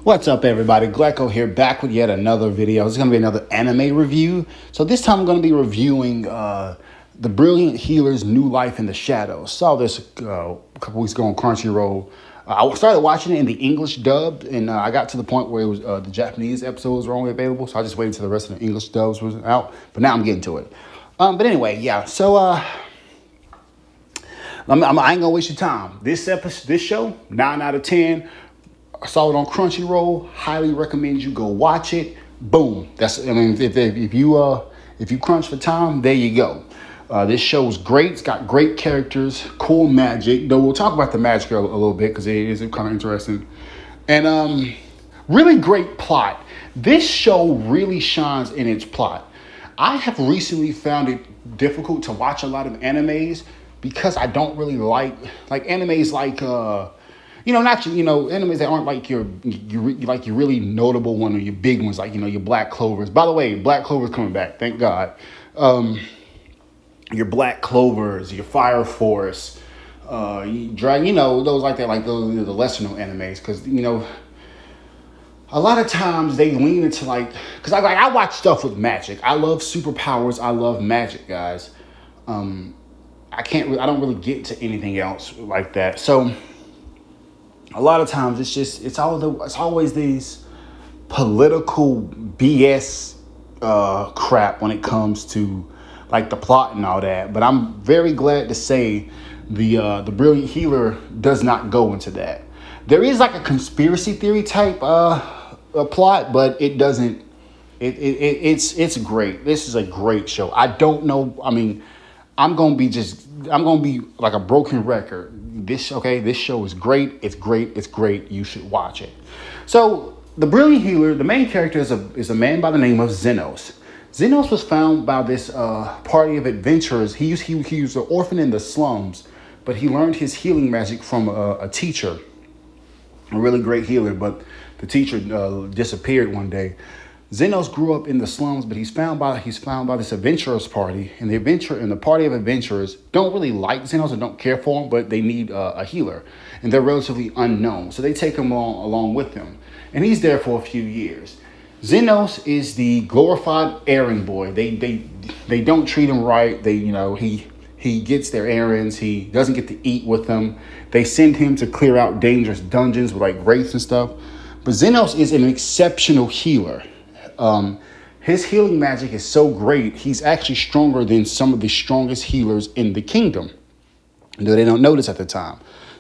What's up, everybody? Glecko here, back with yet another video. This is going to be another anime review. So this time I'm going to be reviewing The Brilliant Healer's New Life in the Shadows. Saw this a couple weeks ago on Crunchyroll. I started watching it in the English dub, and I got to the point where it was the Japanese episodes were only available. So I just waited till the rest of the English dubs was out. But now I'm getting to it. But anyway, yeah. So I ain't gonna waste your time. This show, 9 out of 10. I saw it on Crunchyroll. Highly recommend you go watch it. Boom. If you crunch for time, there you go. This show's great. It's got great characters, cool magic. Though we'll talk about the magic a little bit because it is kind of interesting, and really great plot. This show really shines in its plot. I have recently found it difficult to watch a lot of animes because I don't really like animes like animes that aren't like your really notable one or your big ones, like, your Black Clovers. By the way, Black Clover's coming back, thank God. Your Black Clovers, your Fire Force, those like that, like those the lesser known animes, because a lot of times they lean into because I watch stuff with magic. I love superpowers. I love magic, guys. I don't really get to anything else like that. So a lot of times it's always these political BS crap when it comes to like the plot and all that. But I'm very glad to say the Brilliant Healer does not go into that. There is like a conspiracy theory type plot, but it doesn't. It's great. This is a great show. I don't know. I mean, I'm gonna be like a broken record. This show is great. It's great. You should watch it. So the Brilliant Healer, the main character is a man by the name of Zenos. Zenos was found by this party of adventurers. He was an orphan in the slums, but he learned his healing magic from a teacher, a really great healer. But the teacher disappeared one day. Zenos grew up in the slums, but he's found by this adventurers party, and the party of adventurers don't really like Zenos and don't care for him, but they need a healer, and they're relatively unknown, so they take him along with them, and he's there for a few years. Zenos is the glorified errand boy. They don't treat him right. He gets their errands. He doesn't get to eat with them. They send him to clear out dangerous dungeons with like wraiths and stuff. But Zenos is an exceptional healer. His healing magic is so great, he's actually stronger than some of the strongest healers in the kingdom. Though they don't notice at the time.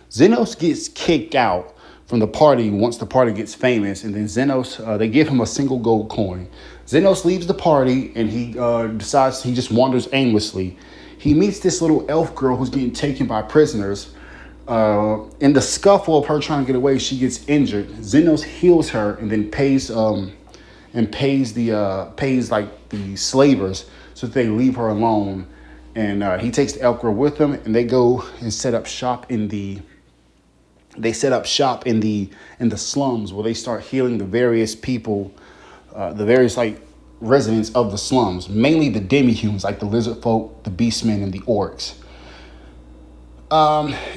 Zenos gets kicked out from the party once the party gets famous, and then Zenos, they give him a single gold coin. Zenos leaves the party, and he decides he just wanders aimlessly. He meets this little elf girl who's getting taken by prisoners. In the scuffle of her trying to get away, she gets injured. Zenos heals her and then pays the slavers so that they leave her alone, and he takes the elf girl with him, and they go and set up shop in the slums, where they start healing the various people, the various residents of the slums, mainly the demi-humans like the lizard folk, the beastmen, and the orcs.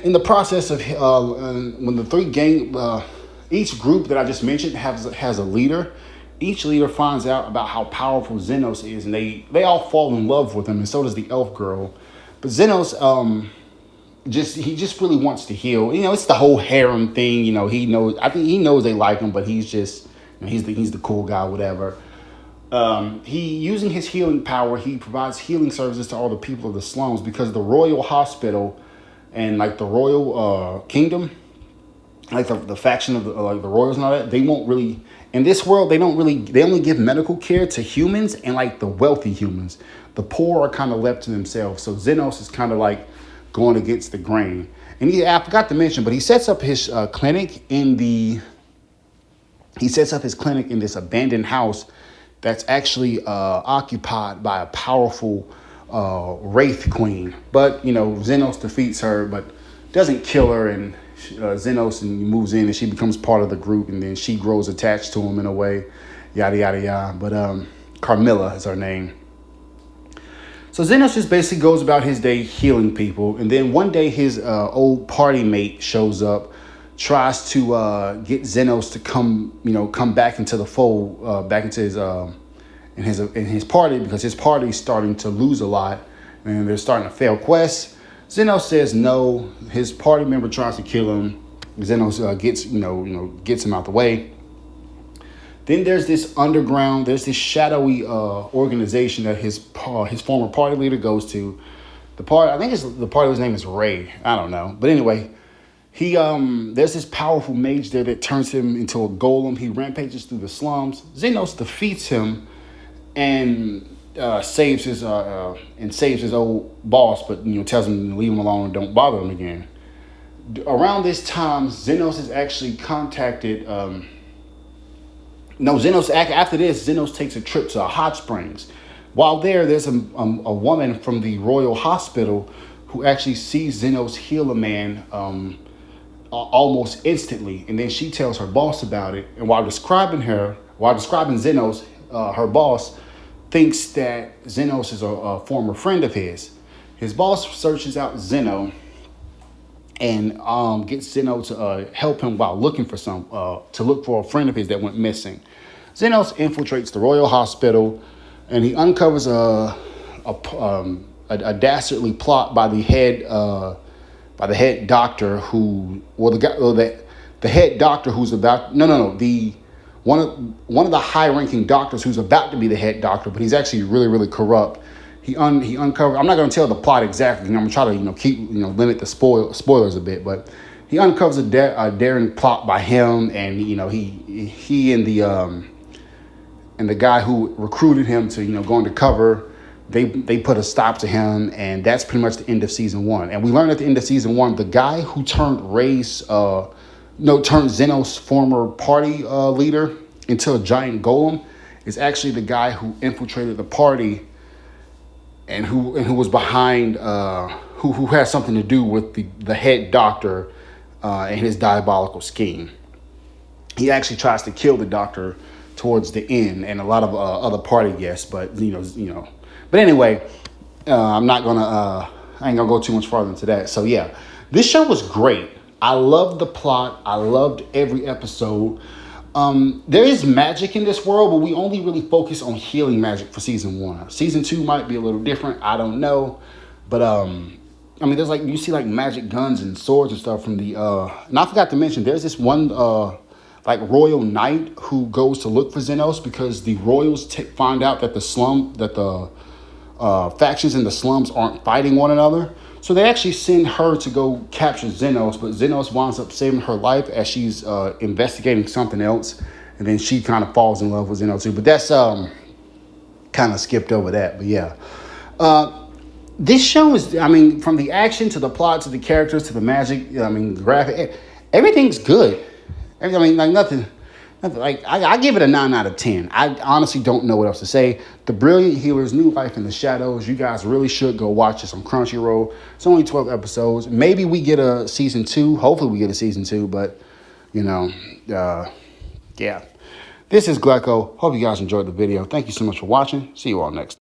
In the process of when the three each group that I just mentioned has a leader. Each leader finds out about how powerful Zenos is, and they all fall in love with him, and so does the elf girl. But Zenos, he just really wants to heal. It's the whole harem thing. I think he knows they like him, but he's just, he's the cool guy, whatever. He, using his healing power, he provides healing services to all the people of the slums, because the royal hospital and like the royal kingdom, like the faction of the royals and all that, they won't really. In this world, they only give medical care to humans and like the wealthy humans. The poor are kind of left to themselves. So Zenos is kind of like going against the grain. And I forgot to mention, but he sets up his clinic in this abandoned house that's actually occupied by a powerful wraith queen. But, Zenos defeats her, but doesn't kill her, and Zenos moves in, and she becomes part of the group, and then she grows attached to him in a way, yada yada yada. But Carmilla is her name. So Zenos just basically goes about his day healing people, and then one day his old party mate shows up tries to get Xenos to come back into the fold, back into his party, because his party's starting to lose a lot and they're starting to fail quests. Xenos says no. His party member tries to kill him. Xenos gets him out the way. Then there's this shadowy organization that his former party leader goes to. The party leader's name is Ray. I don't know, but anyway, there's this powerful mage there that turns him into a golem. He rampages through the slums. Xenos defeats him and saves his old boss, but tells him to leave him alone and don't bother him again. Around this time, Xenos is actually contacted. After this, Xenos takes a trip to hot springs. While there's a woman from the Royal Hospital who actually sees Xenos heal a man almost instantly, and then she tells her boss about it. And while describing Xenos, her boss thinks that Xenos is a former friend of his. His boss searches out Xeno and gets Xeno to help him while looking for to look for a friend of his that went missing. Xenos infiltrates the Royal Hospital, and he uncovers a dastardly plot by the head doctor the head doctor who's about one of the high-ranking doctors who's about to be the head doctor, but he's actually really, really corrupt. He uncovered. I'm not going to tell the plot exactly. I'm going to try to limit the spoilers a bit, but he uncovers a daring plot by him, and he and the guy who recruited him to go under they put a stop to him, and that's pretty much the end of season 1. And we learned at the end of season 1, the guy who turned Xenos' former party leader into a giant golem is actually the guy who infiltrated the party and who was behind who has something to do with the head doctor and his diabolical scheme. He actually tries to kill the doctor towards the end, and a lot of other party guests, but But anyway, I ain't gonna go too much farther into that. So yeah, this show was great. I loved the plot. I loved every episode. There is magic in this world, but we only really focus on healing magic for season 1. Season 2 might be a little different. I don't know, but there's you see magic guns and swords and stuff from the. And I forgot to mention, there's this one royal knight who goes to look for Xenos because the royals find out that the factions in the slums aren't fighting one another. So they actually send her to go capture Xenos, but Xenos winds up saving her life as she's investigating something else. And then she kind of falls in love with Xenos too. But that's kind of skipped over that. But yeah. This show is, from the action to the plot to the characters to the magic, graphic, everything's good. Nothing. I give it a 9 out of 10. I honestly don't know what else to say. The Brilliant Healers, New Life in the Shadows. You guys really should go watch this on Crunchyroll. It's only 12 episodes. Maybe we get a season 2. Hopefully we get a season 2. But, yeah. This is Glecko. Hope you guys enjoyed the video. Thank you so much for watching. See you all next time.